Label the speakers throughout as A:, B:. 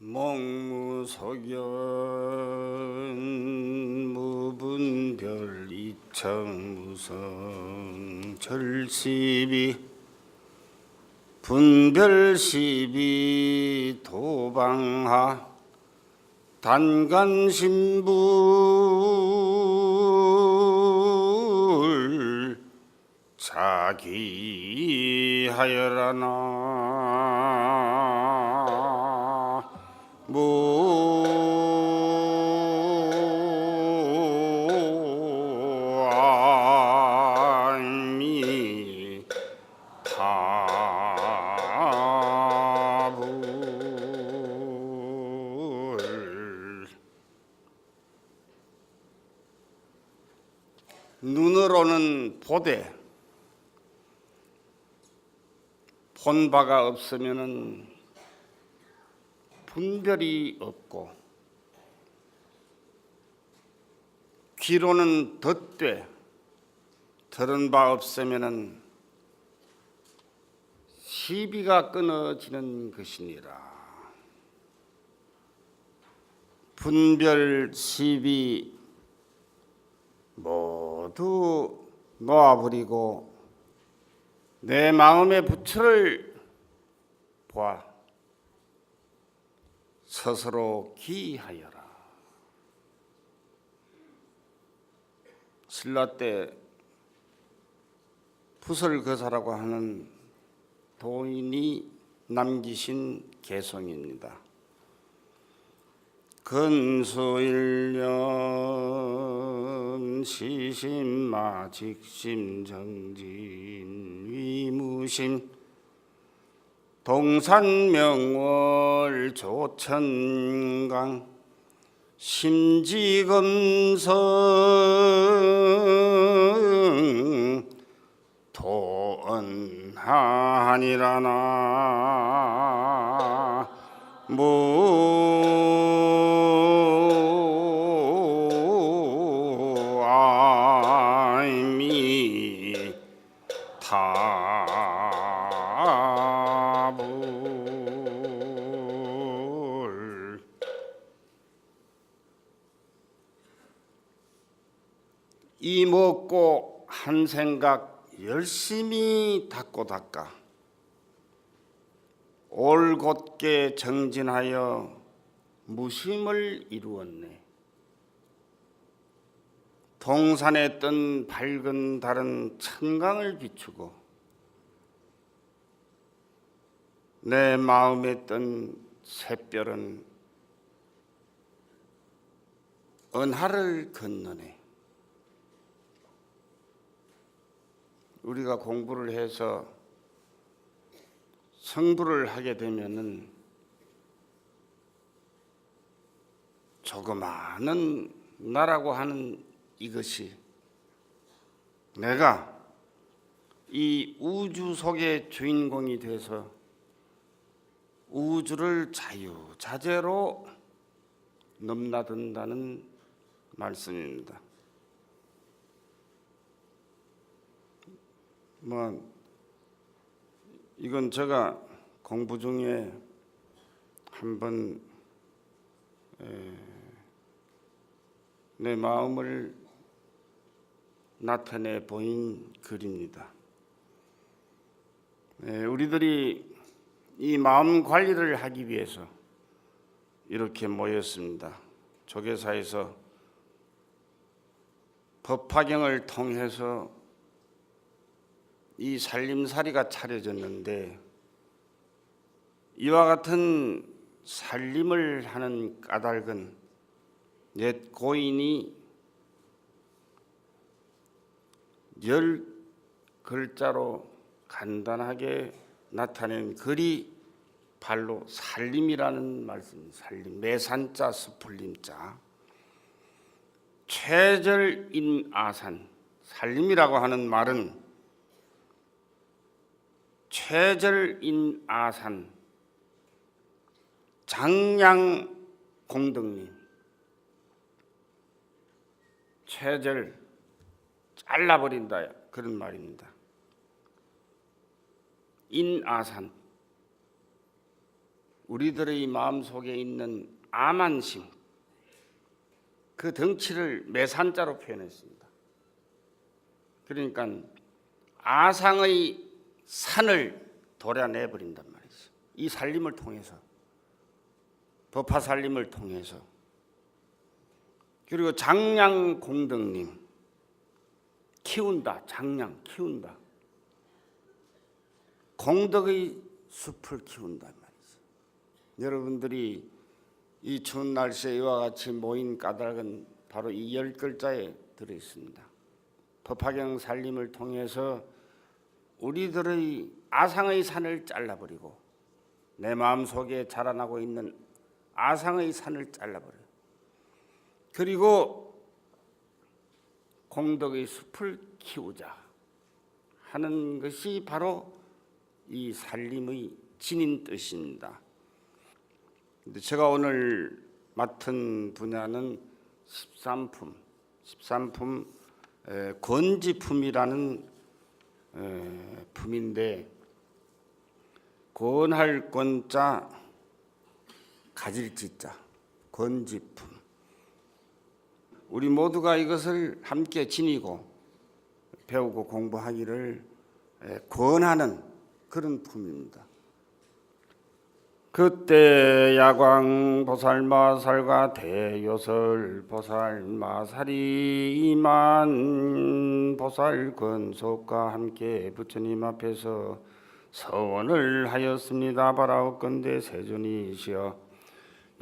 A: 목무소견 무분별 이청무성 절시비 분별시비 도방하 단간신불 자기하여라나 무아미타불. 눈으로는 보되 본 바가 없으면은 분별이 없고, 귀로는 듣되 들은 바 없으면은 시비가 끊어지는 것이니라. 분별 시비 모두 놓아버리고 내 마음의 부처를 보아 스스로 기하여라. 신라 때 부설거사라고 하는 도인이 남기신 개성입니다. 근수일년 시심마 직심정진 위무심 동산명월 조천강 심지검성 도언하니라나 무아미타불. 이 먹고 한 생각 열심히 닦고 닦아 올곧게 정진하여 무심을 이루었네. 동산에 뜬 밝은 달은 천강을 비추고 내 마음에 뜬 샛별은 은하를 건너네. 우리가 공부를 해서 성불을 하게 되면은 조그마한 나라고 하는 이것이 내가 이 우주 속의 주인공이 돼서 우주를 자유자재로 넘나든다는 말씀입니다. 이건 제가 공부 중에 한번 내 마음을 나타내 보인 글입니다. 우리들이 이 마음 관리를 하기 위해서 이렇게 모였습니다. 조계사에서 법화경을 통해서 이 살림살이가 차려졌는데, 이와 같은 살림을 하는 까닭은 옛 고인이 10글자로 간단하게 나타낸 글이 바로 살림이라는 말씀. 살림, 매산자 스풀림자, 최절인아산. 살림이라고 하는 말은 최절인아산, 장량공덕님, 최절 잘라버린다, 그런 말입니다. 인아산, 우리들의 마음속에 있는 암한심, 그 덩치를 매산자로 표현했습니다. 그러니까 아상의 산을 도려내버린단 말이죠. 이 살림을 통해서, 법화 살림을 통해서. 그리고 장량공덕님, 키운다, 장량, 키운다. 공덕의 숲을 키운단 말이죠. 여러분들이 이 추운 날씨에 이와 같이 모인 까닭은 바로 이 10글자에 들어있습니다. 법화경 살림을 통해서 우리들의 아상의 산을 잘라버리고 내 마음속에 자라나고 있는 아상의 산을 잘라버려요. 그리고 공덕의 숲을 키우자 하는 것이 바로 이 살림의 진인 뜻입니다. 제가 오늘 맡은 분야는 13품 권지품이라는 품인데, 권할 권자 가질 지자 권지품. 우리 모두가 이것을 함께 지니고 배우고 공부하기를 권하는 그런 품입니다. 그때 야광 보살마살과 대요설 보살마살이 이만 보살 건속과 함께 부처님 앞에서 서원을 하였습니다. 바라옵건대 세존이시여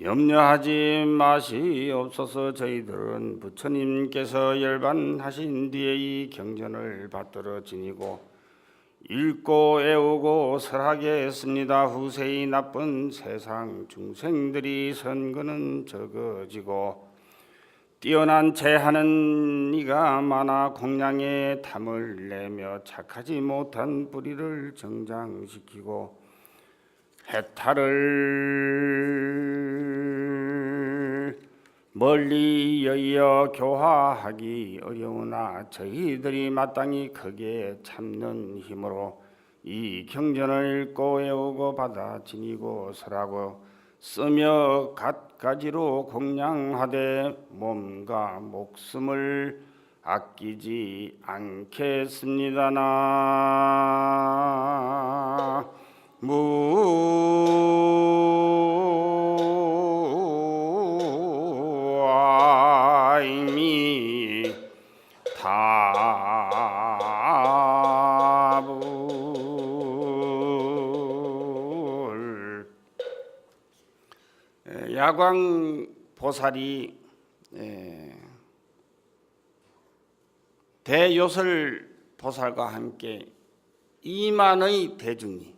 A: 염려하지 마시옵소서. 저희들은 부처님께서 열반하신 뒤에 이 경전을 받들어 지니고 읽고 애우고 설하게 했습니다. 후세의 나쁜 세상 중생들이 선거는 적어지고 뛰어난 재하는 이가 많아 공양에 탐을 내며 착하지 못한 뿌리를 정장시키고 해탈을 멀리 여의어 교화하기 어려우나 저희들이 마땅히 크게 참는 힘으로 이 경전을 읽고 외우고 받아 지니고 설하고 쓰며 갖가지로 공양하되 몸과 목숨을 아끼지 않겠습니다. 무아이미 타불. 야광 보살이 대요설 보살과 함께 2만의 대중이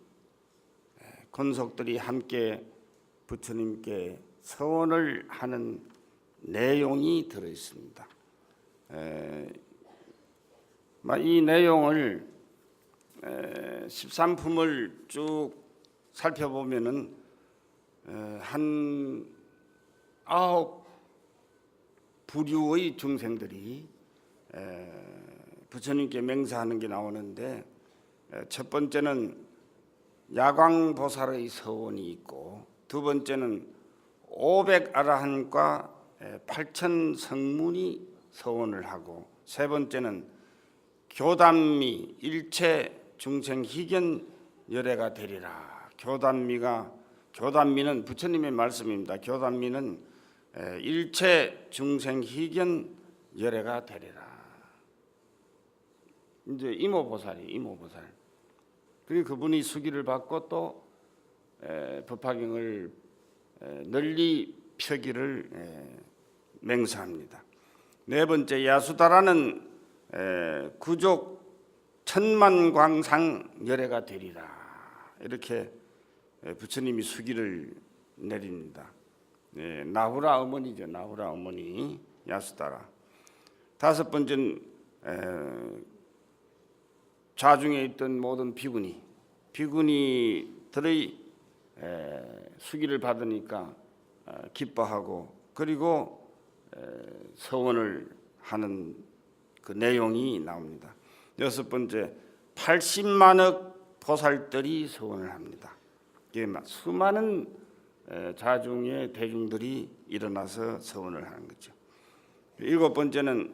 A: 권속들이 함께 부처님께 서원을 하는 내용이 들어 있습니다. 이 내용을 13품을 쭉 살펴보면은 한 9부류의 중생들이 부처님께 맹세하는 게 나오는데, 첫 번째는 야광보살의 서원이 있고, 두 번째는 500아라한과 8천 성문이 서원을 하고, 세 번째는 교단미 일체 중생 희견 열애가 되리라. 교단미는 부처님의 말씀입니다. 교단미는 일체 중생 희견 열애가 되리라. 이제 이모보살. 그리고 그분이 수기를 받고 또 법화경을 널리 펴기를 맹세합니다. 네 번째, 야수다라는 구족 천만광상 열애가 되리라. 이렇게 부처님이 수기를 내립니다. 나후라 어머니죠. 나후라 어머니 야수다라. 다섯 번째는 좌중에 있던 모든 비구니들의 수기를 받으니까 기뻐하고, 그리고 서원을 하는 그 내용이 나옵니다. 여섯 번째, 80만억 보살들이 서원을 합니다. 수많은 자중의 대중들이 일어나서 서원을 하는 거죠. 7번째는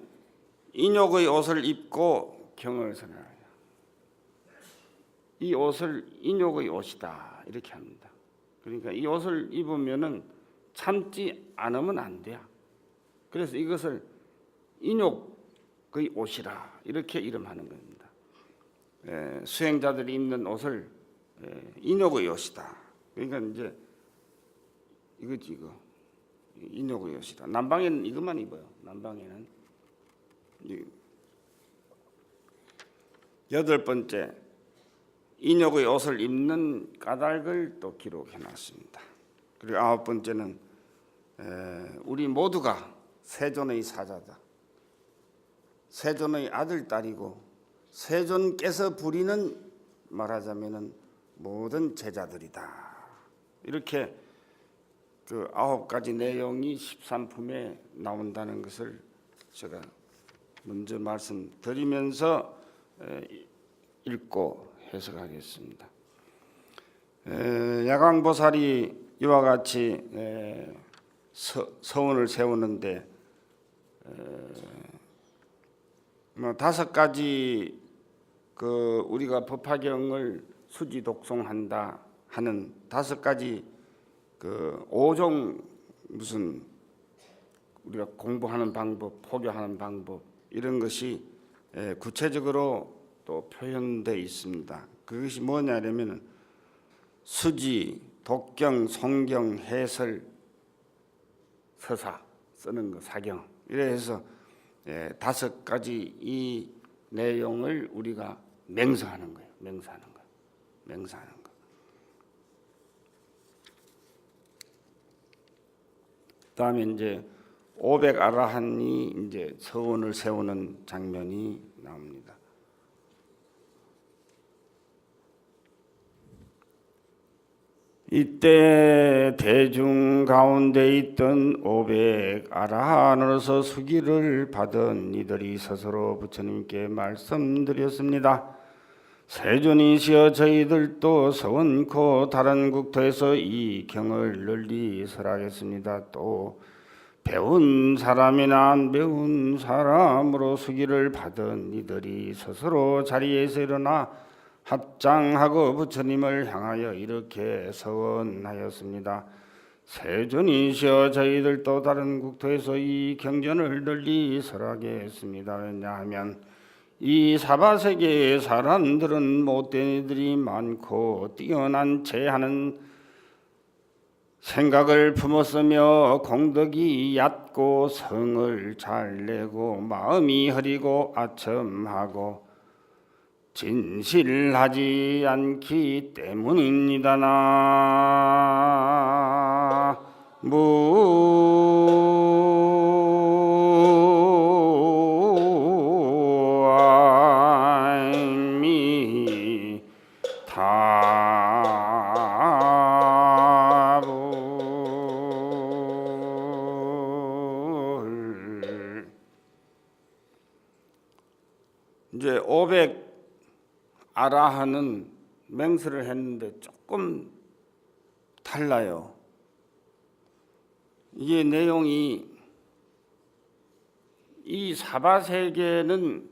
A: 인욕의 옷을 입고 경을 선언해요. 이 옷을 인욕의 옷이다 이렇게 합니다. 그러니까 이 옷을 입으면은 참지 않으면 안 돼요. 그래서 이것을 인욕의 옷이라 이렇게 이름하는 겁니다. 수행자들이 입는 옷을 인욕의 옷이다. 그러니까 이제 이거지 이거 인욕의 옷이다. 남방에는 이것만 입어요. 남방에는 8번째 인욕의 옷을 입는 까닭을 또 기록해놨습니다. 그리고 9번째는 우리 모두가 세존의 사자다. 세존의 아들 딸이고 세존께서 부리는 말하자면은 모든 제자들이다. 이렇게 그 9가지 내용이 13품에 나온다는 것을 제가 먼저 말씀드리면서 읽고 해석하겠습니다. 야광보살이 이와 같이 서원을 세우는데 5가지 그 우리가 법화경을 수지 독송한다 하는 5가지 그 5종 무슨 우리가 공부하는 방법, 포교하는 방법 이런 것이 구체적으로 또 표현되어 있습니다. 그것이 뭐냐면 수지, 독경, 송경, 해설, 서사 쓰는 거, 사경 이래서 5가지 이 내용을 우리가 맹서하는 거예요. 맹서하는 거. 그다음에 이제 500 아라한이 이제 서원을 세우는 장면이 나옵니다. 이때 대중 가운데 있던 500 아라한으로서 수기를 받은 이들이 스스로 부처님께 말씀드렸습니다. 세존이시여 저희들도 서원코 다른 국토에서 이 경을 널리 설하겠습니다. 또 배운 사람이나 안 배운 사람으로 수기를 받은 이들이 스스로 자리에서 일어나 합장하고 부처님을 향하여 이렇게 서원하였습니다. 세존이시여 저희들도 다른 국토에서 이 경전을 널리 설하겠습니다. 왜냐하면 이 사바세계의 사람들은 못된 이들이 많고 뛰어난 체하는 생각을 품었으며 공덕이 얕고 성을 잘 내고 마음이 흐리고 아첨하고 진실하지 않기 때문입니다. 이제 500 아라한은 맹세를 했는데 조금 달라요. 이게 내용이 이 사바세계는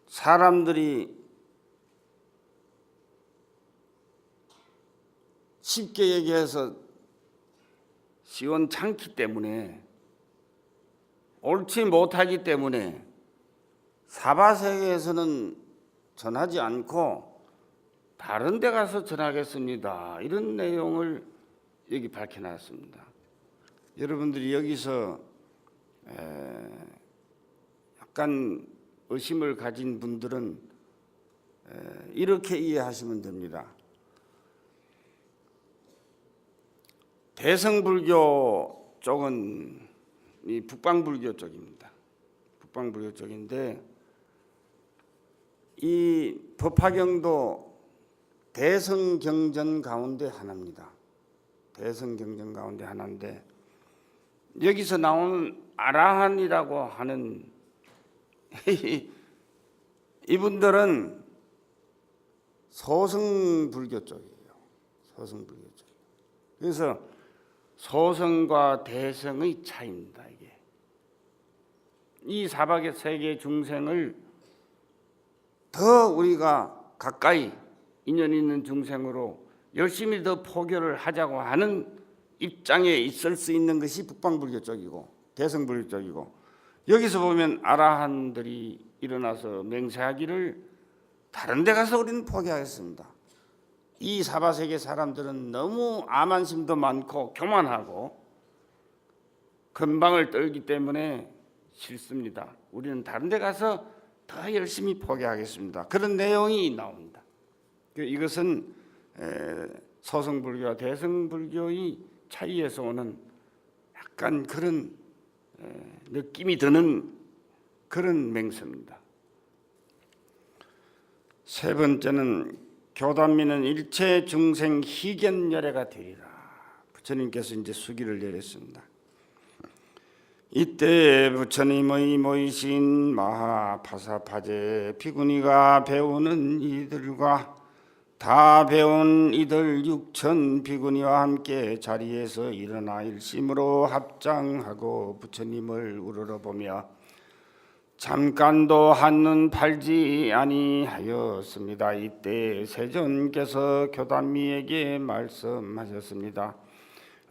A: 사람들이 쉽게 얘기해서 시원찮기 때문에 옳지 못하기 때문에 사바세계에서는 전하지 않고 다른 데 가서 전하겠습니다. 이런 내용을 여기 밝혀놨습니다. 여러분들이 여기서 약간 의심을 가진 분들은 이렇게 이해하시면 됩니다. 대성불교 쪽은 이 북방불교 쪽입니다. 북방불교 쪽인데 이 법화경도 대성경전 가운데 하나입니다. 대성경전 가운데 하나인데 여기서 나오는 아라한이라고 하는 이분들은 소승불교 쪽이에요. 소승불교 쪽. 그래서 소성과 대성의 차이입니다. 이게 이 사박의 세계 중생을 더 우리가 가까이 인연 있는 중생으로 열심히 더 포교를 하자고 하는 입장에 있을 수 있는 것이 북방불교 쪽이고 대성불교 쪽이고, 여기서 보면 아라한들이 일어나서 맹세하기를 다른 데 가서 우리는 포기하겠습니다. 이 사바세계 사람들은 너무 암한심도 많고 교만하고 건방을 떨기 때문에 싫습니다. 우리는 다른 데 가서 더 열심히 포기하겠습니다. 그런 내용이 나옵니다. 이것은 소성불교와 대성불교의 차이에서 오는 약간 그런 느낌이 드는 그런 맹세입니다. 세 번째는 교단미는 일체 중생 희견열애가 되리라. 부처님께서 이제 수기를 내렸습니다. 이때 부처님의 모이신 마하파사파제 비구니가 배우는 이들과 다 배운 이들 6천 비구니와 함께 자리에서 일어나 일심으로 합장하고 부처님을 우러러보며 잠깐도 한눈 팔지 아니하였습니다. 이때 세존께서 교단미에게 말씀하셨습니다.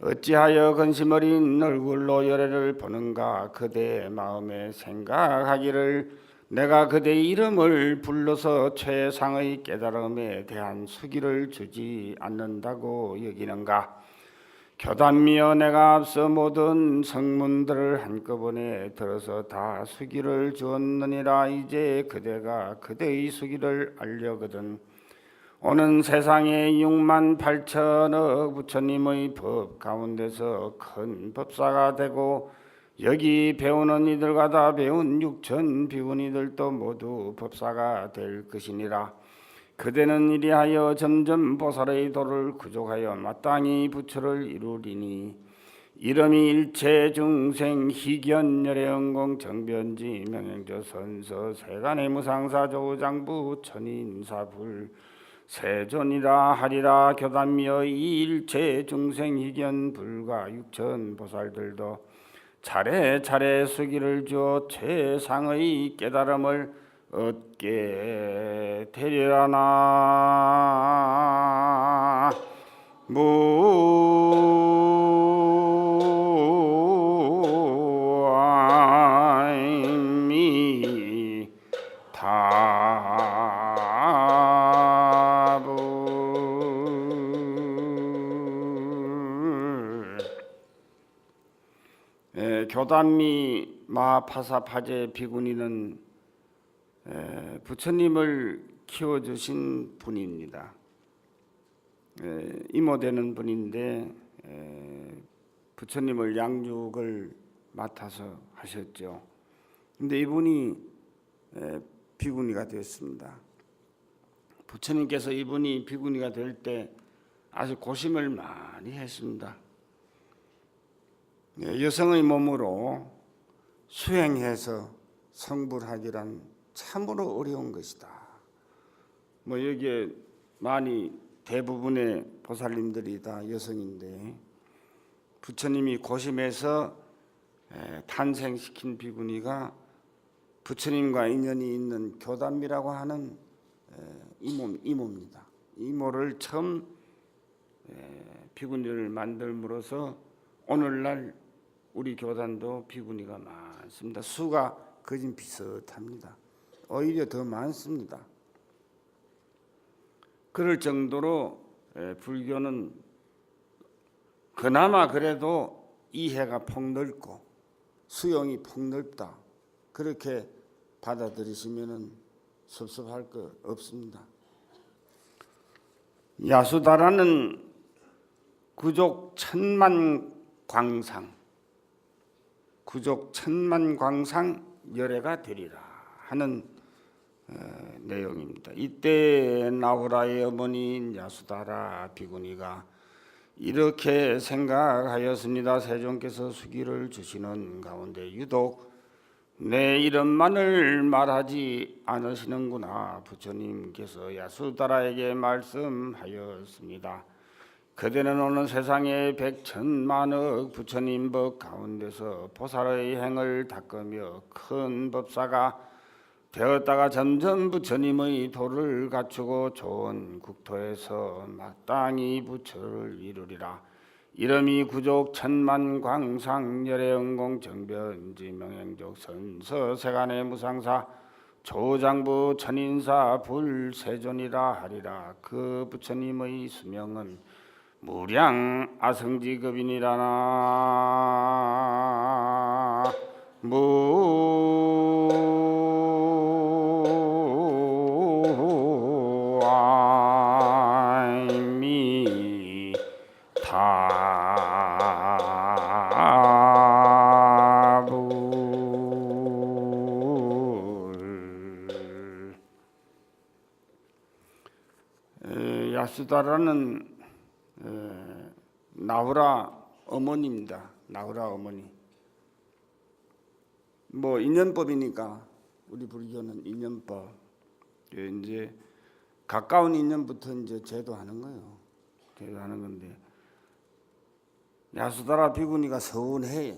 A: 어찌하여 근심 어린 얼굴로 열애를 보는가. 그대 마음에 생각하기를 내가 그대의 이름을 불러서 최상의 깨달음에 대한 수기를 주지 않는다고 여기는가. 교단미여, 내가 앞서 모든 성문들을 한꺼번에 들어서 다 수기를 주었느니라. 이제 그대가 그대의 수기를 알려거든 오는 세상에 6만 8천억 부처님의 법 가운데서 큰 법사가 되고 여기 배우는 이들과 다 배운 6천 비구니들도 모두 법사가 될 것이니라. 그대는 이리하여 점점 보살의 도를 구족하여 마땅히 부처를 이루리니 이름이 일체 중생 희견열애 응공 정변지 명행조 선서 세간의 무상사 조장부 천인사불 세존이라 하리라. 교단미여, 이 일체 중생 희견 불과 6천 보살들도 차례차례 수기를 주어 최상의 깨달음을 얻게 되리라나. 교단미 마파사파제 비구니는 부처님을 키워주신 분입니다. 이모되는 분인데 부처님을 양육을 맡아서 하셨죠. 근데 이분이 비구니가 되었습니다. 부처님께서 이분이 비구니가 될 때 아주 고심을 많이 했습니다. 여성의 몸으로 수행해서 성불하기란 참으로 어려운 것이다. 여기에 많이 대부분의 보살님들이 다 여성인데 부처님이 고심해서 탄생시킨 비구니가 부처님과 인연이 있는 교단미라고 하는 이모입니다. 이모를 처음 비구니를 만들므로써 오늘날 우리 교단도 비구니가 많습니다. 수가 거진 비슷합니다. 오히려 더 많습니다. 그럴 정도로 불교는 그나마 그래도 이해가 폭넓고 수용이 폭넓다. 그렇게 받아들이시면 섭섭할 거 없습니다. 야수다라는 구족 천만 광상 열애가 되리라 하는 내용입니다. 이때 나후라의 어머니인 야수다라 비구니가 이렇게 생각하였습니다. 세존께서 수기를 주시는 가운데 유독 내 이름만을 말하지 않으시는구나. 부처님께서 야수다라에게 말씀하였습니다. 그대는 오는 세상에 백천만억 부처님 법 가운데서 보살의 행을 닦으며 큰 법사가 되었다가 점점 부처님의 도를 갖추고 좋은 국토에서 마땅히 부처를 이루리라. 이름이 구족 천만 광상 열애응공 정변지 명행족 선서 세간의 무상사 조장부 천인사 불세존이라 하리라. 그 부처님의 수명은 무량 아성지급이니라나. 야수다라는 나후라 어머니입니다. 나후라 어머니. 뭐 인연법이니까 우리 불교는 인연법. 이제 가까운 인연부터 이제 제도하는 거예요. 제도하는 건데 야수다라 비구니가 서운해요.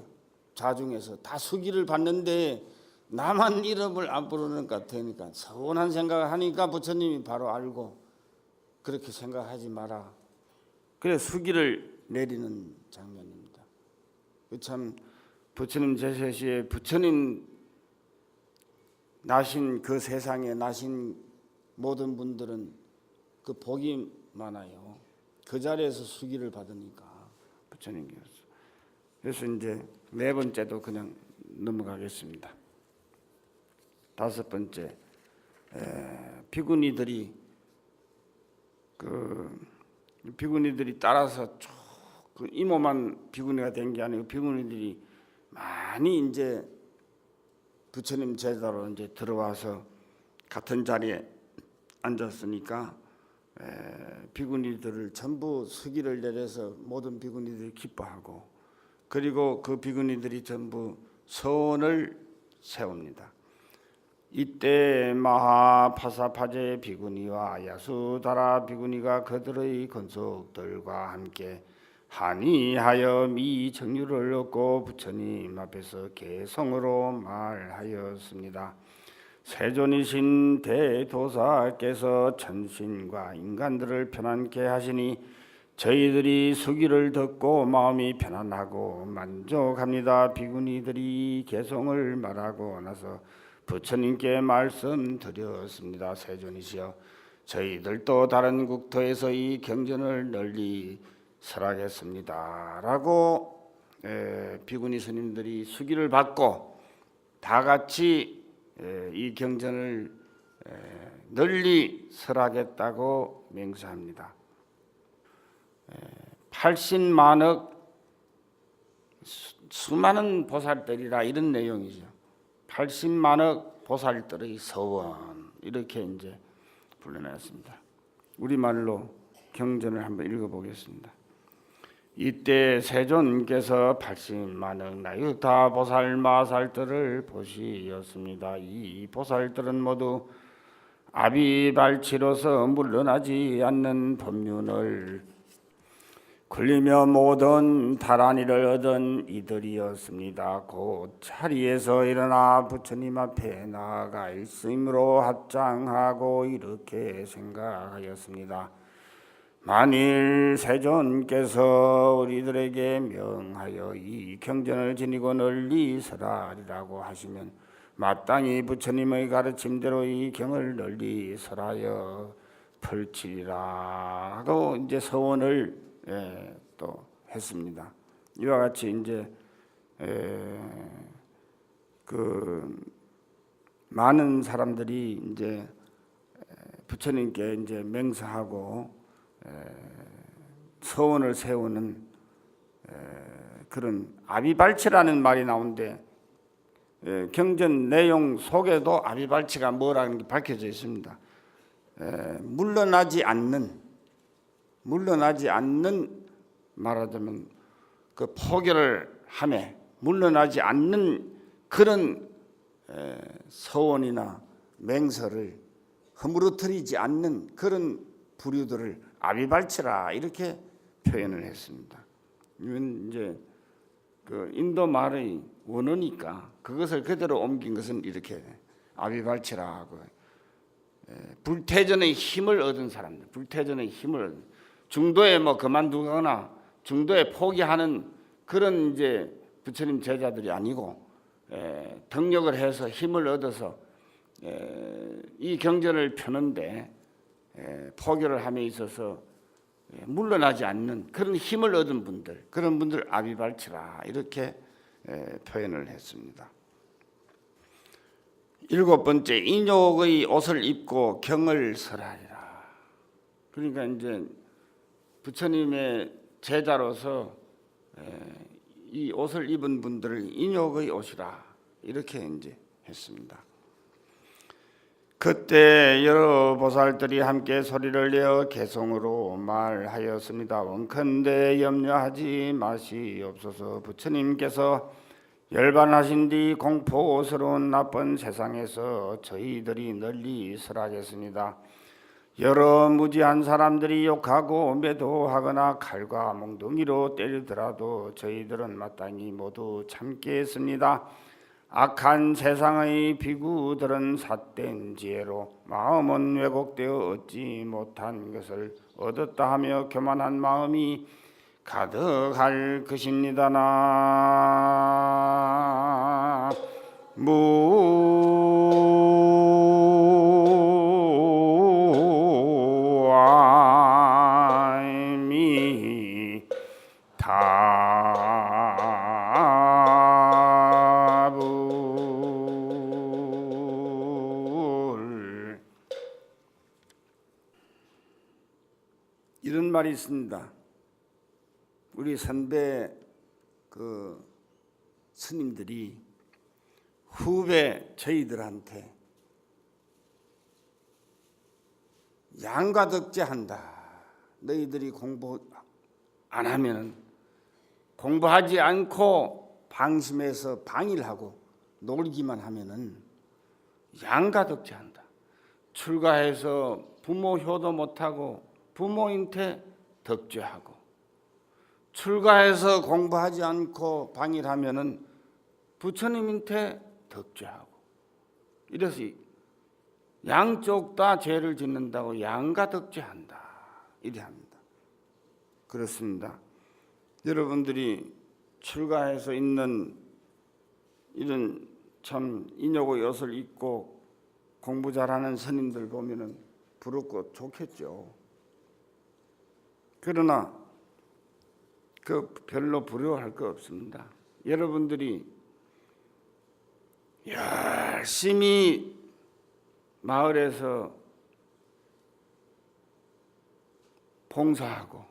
A: 자중해서 다 수기를 받는데 나만 이름을 안 부르는 것 같으니까 서운한 생각을 하니까 부처님이 바로 알고 그렇게 생각하지 마라. 그래 수기를 내리는 장면입니다. 참 부처님 제세시에 부처님 나신 그 세상에 나신 모든 분들은 그 복이 많아요. 그 자리에서 수기를 받으니까 부처님께서. 그래서 이제 네 번째도 그냥 넘어가겠습니다. 다섯 번째 비구니들이 비구니들이 따라서 쭉 그 이모만 비구니가 된 게 아니고 비구니들이 많이 이제 부처님 제자로 이제 들어와서 같은 자리에 앉았으니까 비구니들을 전부 수기를 내려서 모든 비구니들이 기뻐하고 그리고 그 비구니들이 전부 서원을 세웁니다. 이때 마하파사파제 비구니와 야수다라 비구니가 그들의 건속들과 함께 한의하여 미 정유를 얻고 부처님 앞에서 개성으로 말하였습니다. 세존이신 대도사께서 천신과 인간들을 편안케 하시니 저희들이 수기를 듣고 마음이 편안하고 만족합니다. 비구니들이 개성을 말하고 나서 부처님께 말씀드렸습니다. 세존이시여, 저희들도 다른 국토에서 이 경전을 널리 설하겠습니다. 라고 비구니 스님들이 수기를 받고 다 같이 이 경전을 널리 설하겠다고 맹세합니다. 80만억 수많은 보살들이라 이런 내용이죠. 80만억 보살들의 서원 이렇게 이제 불러냈습니다. 우리말로 경전을 한번 읽어보겠습니다. 이때 세존께서 80만억 나유타 보살 마살들을 보시었습니다. 이 보살들은 모두 아비발치로서 물러나지 않는 법륜을 굴리며 모든 다란이를 얻은 이들이었습니다. 곧 자리에서 일어나 부처님 앞에 나아가 일심으로 합장하고 이렇게 생각하였습니다. 만일 세존께서 우리들에게 명하여 이 경전을 지니고 널리 설하리라고 하시면 마땅히 부처님의 가르침대로 이 경을 널리 설하여 펼치리라 하고 이제 서원을 또 했습니다. 이와 같이 이제 그 많은 사람들이 이제 부처님께 이제 맹세하고 서원을 세우는 그런 아비발치라는 말이 나오는데 경전 내용 속에도 아비발치가 뭐라는 게 밝혀져 있습니다. 물러나지 않는 말하자면 그 포기를 하며 물러나지 않는 그런 서원이나 맹서를 허물어뜨리지 않는 그런 부류들을 아비발치라 이렇게 표현을 했습니다. 이건 이제 그 인도 말의 원어니까 그것을 그대로 옮긴 것은 이렇게 아비발치라고 불태전의 힘을 얻은 사람들, 불태전의 힘을 얻은, 중도에 뭐 그만두거나 중도에 포기하는 그런 이제 부처님 제자들이 아니고 등력을 해서 힘을 얻어서 이 경전을 펴는데 포기를 함에 있어서 물러나지 않는 그런 힘을 얻은 분들, 그런 분들 아비발치라 이렇게 표현을 했습니다. 7번째, 인욕의 옷을 입고 경을 설하리라. 그러니까 이제 부처님의 제자로서 이 옷을 입은 분들을 인욕의 옷이라 이렇게 이제 했습니다. 그때 여러 보살들이 함께 소리를 내어 개성으로 말하였습니다. 원컨대 염려하지 마시옵소서. 부처님께서 열반하신 뒤 공포스러운 나쁜 세상에서 저희들이 널리 설하겠습니다. 여러 무지한 사람들이 욕하고 매도하거나 칼과 몽둥이로 때리더라도 저희들은 마땅히 모두 참겠습니다. 악한 세상의 비구들은 삿된 지혜로 마음은 왜곡되어 얻지 못한 것을 얻었다 하며 교만한 마음이 가득할 것입니다. 이런 말이 있습니다. 우리 선배 그 스님들이 후배 저희들한테 양가덕제한다. 너희들이 공부 안 하면은, 공부하지 않고 방심해서 방일하고 놀기만 하면은 양가덕제한다. 출가해서 부모 효도 못하고 부모한테 덕죄하고, 출가해서 공부하지 않고 방일하면은 부처님한테 덕죄하고, 이래서 양쪽 다 죄를 짓는다고 양가 덕죄한다 이래 합니다. 그렇습니다. 여러분들이 출가해서 있는 이런 참 인욕의 옷을 입고 공부 잘하는 스님들 보면은 부럽고 좋겠죠. 그러나 그 별로 부러워할 거 없습니다. 여러분들이 열심히 마을에서 봉사하고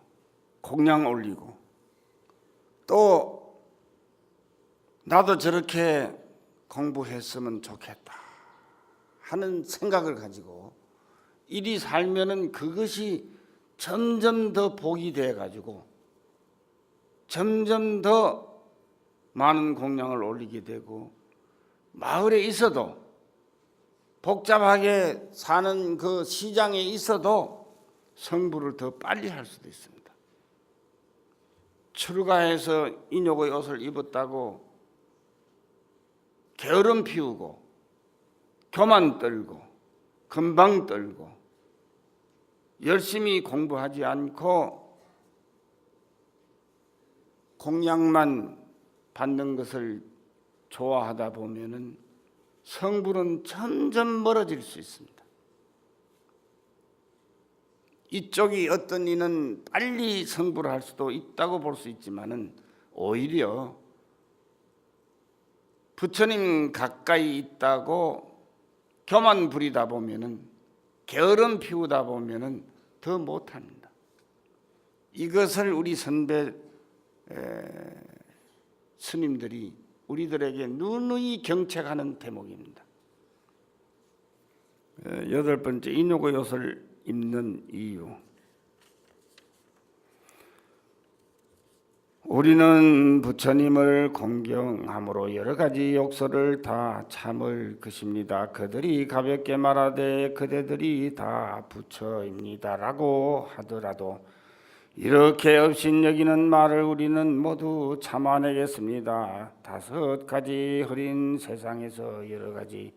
A: 공양 올리고, 또 나도 저렇게 공부했으면 좋겠다 하는 생각을 가지고 이리 살면은 그것이 점점 더 복이 돼 가지고 점점 더 많은 공양을 올리게 되고, 마을에 있어도 복잡하게 사는 그 시장에 있어도 성불을 더 빨리 할 수도 있습니다. 출가해서 인욕의 옷을 입었다고 게으름 피우고 교만 떨고 금방 떨고 열심히 공부하지 않고 공양만 받는 것을 좋아하다 보면은 성불은 점점 멀어질 수 있습니다. 이쪽이 어떤 이는 빨리 성불할 수도 있다고 볼 수 있지만은 오히려 부처님 가까이 있다고 교만 부리다 보면은, 게으름 피우다 보면은 더 못합니다. 이것을 우리 선배 스님들이 우리들에게 누누이 경책하는 대목입니다. 8번째, 인욕의 옷을 입는 이유. 우리는 부처님을 공경함으로 여러 가지 욕설을 다 참을 것입니다. 그들이 가볍게 말하되 그대들이 다 부처입니다라고 하더라도 이렇게 업신여기는 말을 우리는 모두 참아내겠습니다. 5가지 흐린 세상에서 여러 가지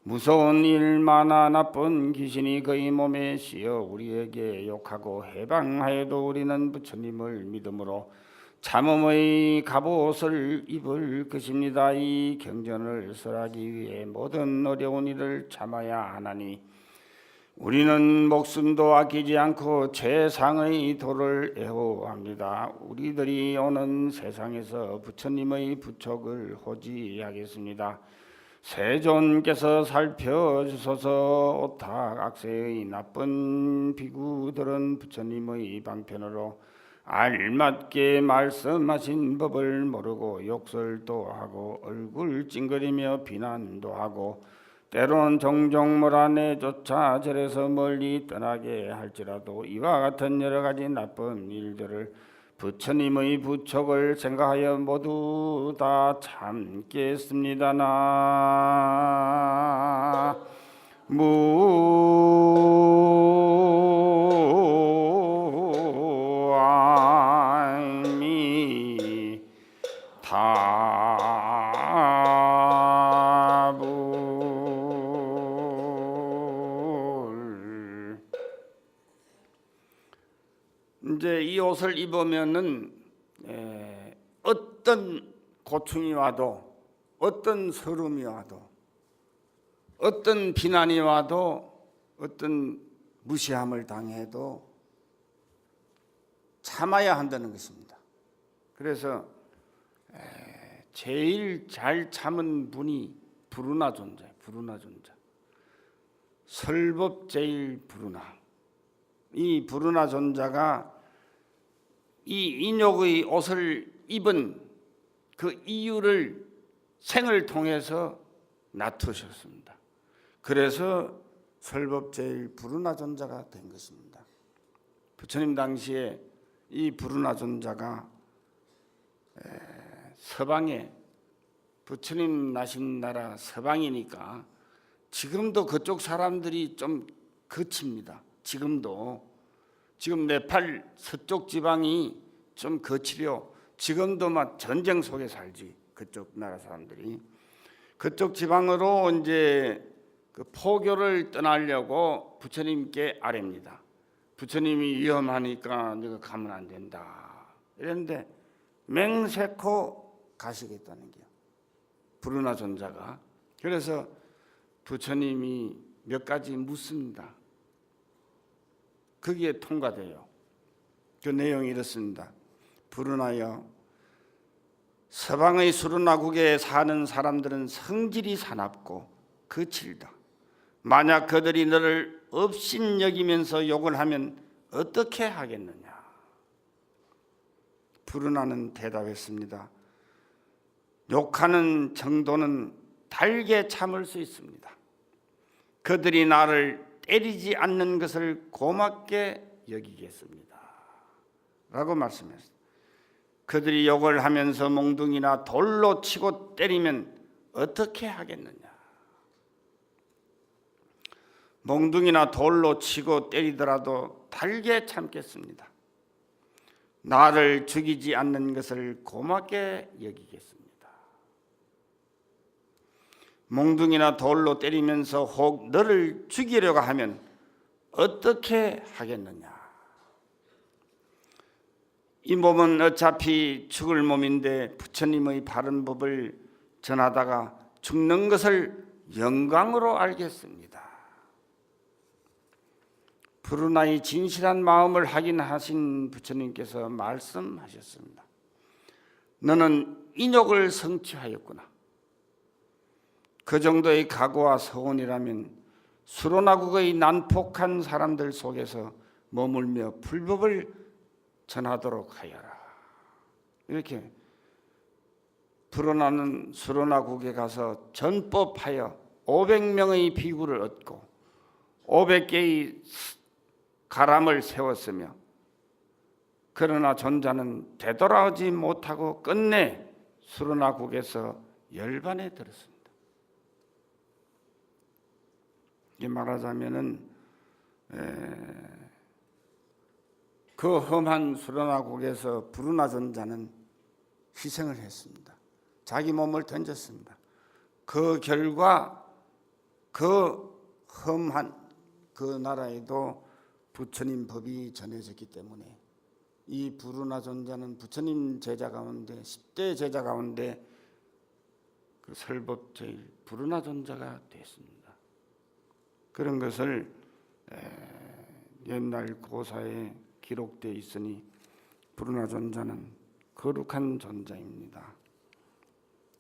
A: 무서운 일 많아 나쁜 귀신이 그의 몸에 씌어 우리에게 욕하고 해방하여도 우리는 부처님을 믿음으로 참음의 갑옷을 입을 것입니다. 이 경전을 설하기 위해 모든 어려운 일을 참아야 하나니 우리는 목숨도 아끼지 않고 최상의 도를 애호합니다. 우리들이 오는 세상에서 부처님의 부촉을 호지하겠습니다. 세존께서 살펴주소서. 오탁 악세의 나쁜 비구들은 부처님의 방편으로 알맞게 말씀하신 법을 모르고 욕설도 하고 얼굴 찡그리며 비난도 하고 때론 종종 몰아내조차 절에서 멀리 떠나게 할지라도 이와 같은 여러 가지 나쁜 일들을 부처님의 부촉을 생각하여 모두 다 참겠습니다. 이제 이 옷을 입으면은 어떤 고충이 와도, 어떤 서름이 와도, 어떤 비난이 와도, 어떤 무시함을 당해도 참아야 한다는 것입니다. 그래서 제일 잘 참은 분이 부르나 존자, 부르나 존자. 설법제일 부르나. 이 부르나 존자가 이 인욕의 옷을 입은 그 이유를 생을 통해서 나투셨습니다. 그래서 설법제일 부르나 존자가 된 것입니다. 부처님 당시에 이 부르나 존자가 서방에, 부처님 나신 나라 서방이니까 지금도 그쪽 사람들이 좀 거칩니다. 지금 네팔 서쪽 지방이 좀 거치려. 지금도 막 전쟁 속에 살지. 그쪽 나라 사람들이 그쪽 지방으로 이제 그 포교를 떠나려고 부처님께 아뢰입니다. 부처님이 위험하니까 네가 가면 안 된다. 이랬는데 맹세코 가시겠다는 게요. 부르나 존자가. 그래서 부처님이 몇 가지 묻습니다. 거기에 통과돼요. 그 내용이 이렇습니다. 부르나여, 서방의 수르나국에 사는 사람들은 성질이 사납고 거칠다. 만약 그들이 너를 업신여기면서 욕을 하면 어떻게 하겠느냐? 부르나는 대답했습니다. 욕하는 정도는 달게 참을 수 있습니다. 그들이 나를 때리지 않는 것을 고맙게 여기겠습니다. 라고 말씀했습니다. 그들이 욕을 하면서 몽둥이나 돌로 치고 때리면 어떻게 하겠느냐? 몽둥이나 돌로 치고 때리더라도 달게 참겠습니다. 나를 죽이지 않는 것을 고맙게 여기겠습니다. 몽둥이나 돌로 때리면서 혹 너를 죽이려고 하면 어떻게 하겠느냐? 이 몸은 어차피 죽을 몸인데 부처님의 바른 법을 전하다가 죽는 것을 영광으로 알겠습니다. 부르나의 진실한 마음을 확인하신 부처님께서 말씀하셨습니다. 너는 인욕을 성취하였구나. 그 정도의 각오와 서원이라면 수로나국의 난폭한 사람들 속에서 머물며 불법을 전하도록 하여라. 이렇게 불어나는 수로나국에 가서 전법하여 500명의 비구를 얻고 500개의 가람을 세웠으며, 그러나 존자는 되돌아오지 못하고 끝내 수로나국에서 열반에 들었습니다. 이 말하자면은 그 험한 수련화곡에서 브루나 존자는 희생을 했습니다. 자기 몸을 던졌습니다. 그 결과 그 험한 그 나라에도 부처님 법이 전해졌기 때문에 이 브루나 존자는 부처님 제자 가운데 10대 제자 가운데 그 설법 제일 브루나 존자가 됐습니다. 그런 것을 옛날 고사에 기록되어 있으니 브루나 존자는 거룩한 존자입니다.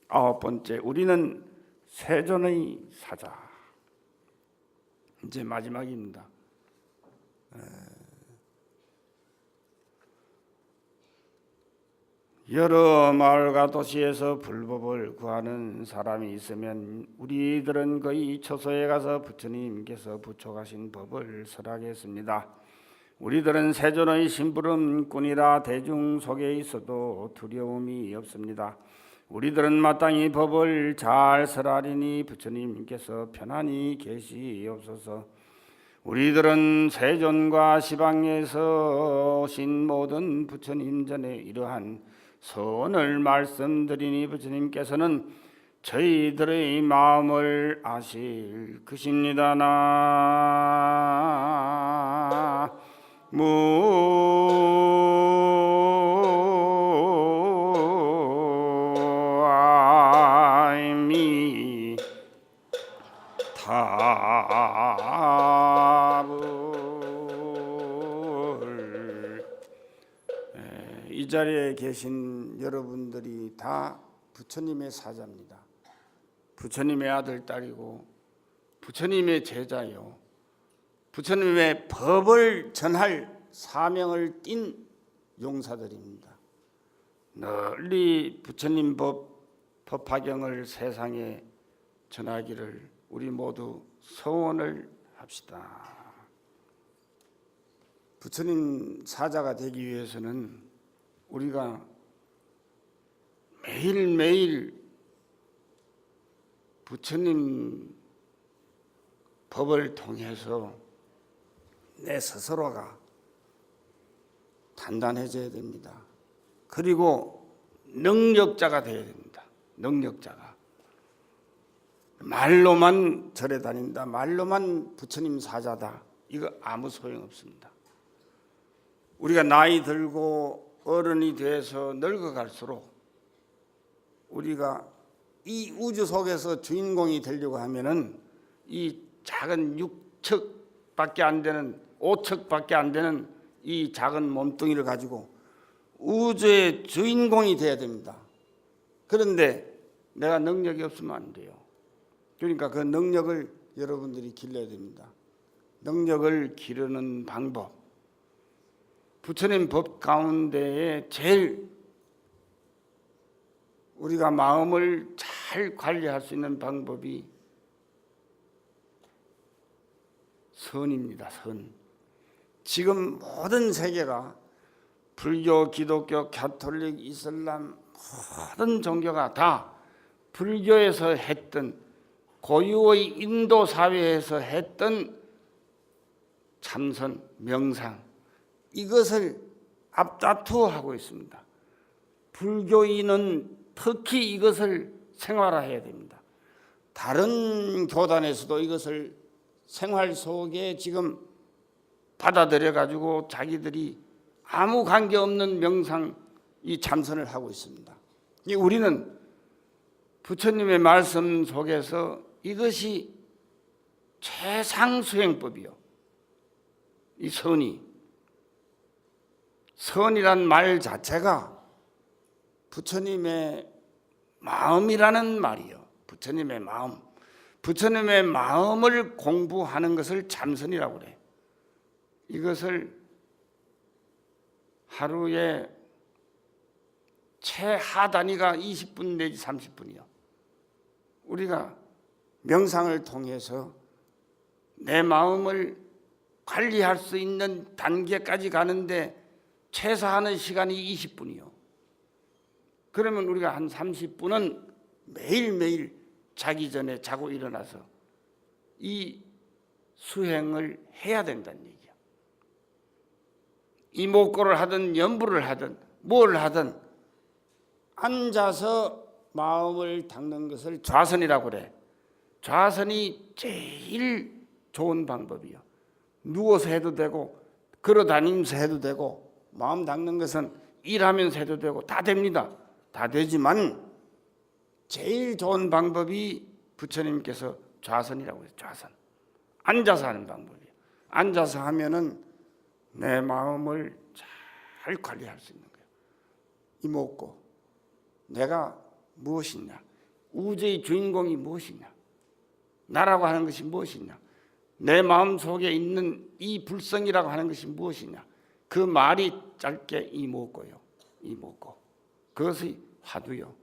A: 9번째, 우리는 세존의 사자. 이제 마지막입니다. 여러 마을과 도시에서 불법을 구하는 사람이 있으면 우리들은 거의 처소에 가서 부처님께서 부촉하신 법을 설하겠습니다. 우리들은 세존의 심부름꾼이라 대중 속에 있어도 두려움이 없습니다. 우리들은 마땅히 법을 잘 설하리니 부처님께서 편안히 계시옵소서. 우리들은 세존과 시방에서 오신 모든 부처님 전에 이러한 서원을 말씀드리니 부처님께서는 저희들의 마음을 아실 것입니다. 이 자리에 계신 여러분들이 다 부처님의 사자입니다. 부처님의 아들, 딸이고 부처님의 제자요, 부처님의 법을 전할 사명을 띤 용사들입니다. 널리 부처님 법화경을 세상에 전하기를 우리 모두 서원을 합시다. 부처님 사자가 되기 위해서는 우리가 매일매일 부처님 법을 통해서 내 스스로가 단단해져야 됩니다. 그리고 능력자가 되어야 됩니다. 능력자가. 말로만 절에 다닌다, 말로만 부처님 사자다, 이거 아무 소용없습니다. 우리가 나이 들고 어른이 돼서 늙어갈수록 우리가 이 우주 속에서 주인공이 되려고 하면은 이 작은 6척밖에 안 되는 5척밖에 안 되는 이 작은 몸뚱이를 가지고 우주의 주인공이 돼야 됩니다. 그런데 내가 능력이 없으면 안 돼요. 그러니까 그 능력을 여러분들이 길러야 됩니다. 능력을 기르는 방법, 부처님 법 가운데에 제일 우리가 마음을 잘 관리할 수 있는 방법이 선입니다. 선. 지금 모든 세계가 불교, 기독교, 가톨릭, 이슬람 모든 종교가 다 불교에서 했던, 고유의 인도 사회에서 했던 참선, 명상, 이것을 앞다투어하고 있습니다. 불교인은 특히 이것을 생활화해야 됩니다. 다른 교단에서도 이것을 생활 속에 지금 받아들여 가지고 자기들이 아무 관계없는 명상, 이 참선을 하고 있습니다. 우리는 부처님의 말씀 속에서 이것이 최상수행법이요, 이 선이란 말 자체가 부처님의 마음이라는 말이요. 부처님의 마음. 부처님의 마음을 공부하는 것을 참선이라고 그래. 이것을 하루에 최하 단위가 20분 내지 30분이요. 우리가 명상을 통해서 내 마음을 관리할 수 있는 단계까지 가는데 최소한의 시간이 20분이요. 그러면 우리가 한 30분은 매일매일 자기 전에 자고 일어나서 이 수행을 해야 된다는 얘기야. 이목구를 하든 연부를 하든 뭘 하든 앉아서 마음을 닦는 것을 좌선이라고 그래. 좌선이 제일 좋은 방법이요. 누워서 해도 되고 걸어다니면서 해도 되고 마음 닦는 것은 일하면서 해도 되고 다 됩니다. 다 되지만 제일 좋은 방법이 부처님께서 좌선이라고 해요. 좌선. 앉아서 하는 방법이에요. 앉아서 하면은 내 마음을 잘 관리할 수 있는 거예요. 이목구, 내가 무엇이냐, 우주의 주인공이 무엇이냐, 나라고 하는 것이 무엇이냐, 내 마음 속에 있는 이 불성이라고 하는 것이 무엇이냐, 그 말이 짧게 이목구요. 이목구. 그것이 화두요.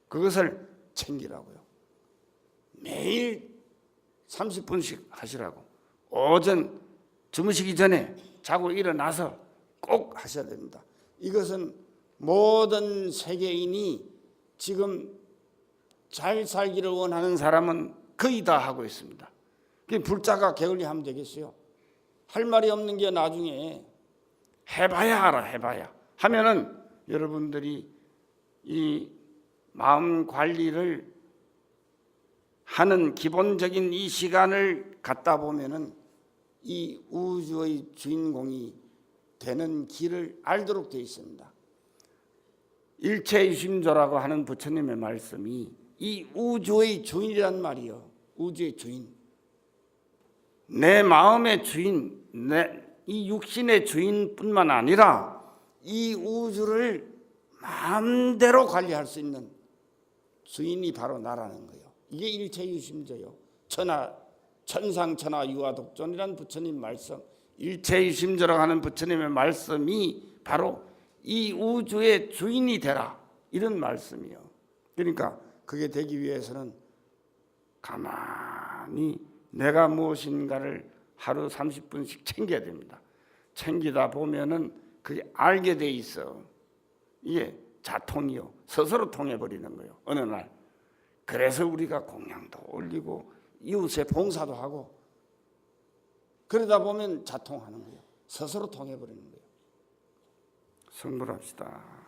A: 그것을 챙기라고요. 매일 30분씩 하시라고. 오전 주무시기 전에 자고 일어나서 꼭 하셔야 됩니다. 이것은 모든 세계인이 지금 잘 살기를 원하는 사람은 거의 다 하고 있습니다. 불자가 게을리하면 되겠어요? 할 말이 없는 게 나중에 해봐야 알아. 해봐야 하면은 여러분들이 이 마음 관리를 하는 기본적인 이 시간을 갖다 보면은 이 우주의 주인공이 되는 길을 알도록 되어 있습니다. 일체유심조라고 하는 부처님의 말씀이 이 우주의 주인이란 말이요. 우주의 주인. 내 마음의 주인, 이 육신의 주인뿐만 아니라 이 우주를 마음대로 관리할 수 있는 주인이 바로 나라는 거예요. 이게 일체유심조요. 천상천하 유아독존이라는 부처님 말씀, 일체유심조라고 하는 부처님의 말씀이 바로 이 우주의 주인이 되라, 이런 말씀이요. 그러니까 그게 되기 위해서는 가만히 내가 무엇인가를 하루 30분씩 챙겨야 됩니다. 챙기다 보면은 그게 알게 돼 있어. 이게 자통이요. 스스로 통해버리는 거예요. 어느 날. 그래서 우리가 공양도 올리고 이웃에 봉사도 하고 그러다 보면 자통하는 거예요. 스스로 통해버리는 거예요. 성불합시다.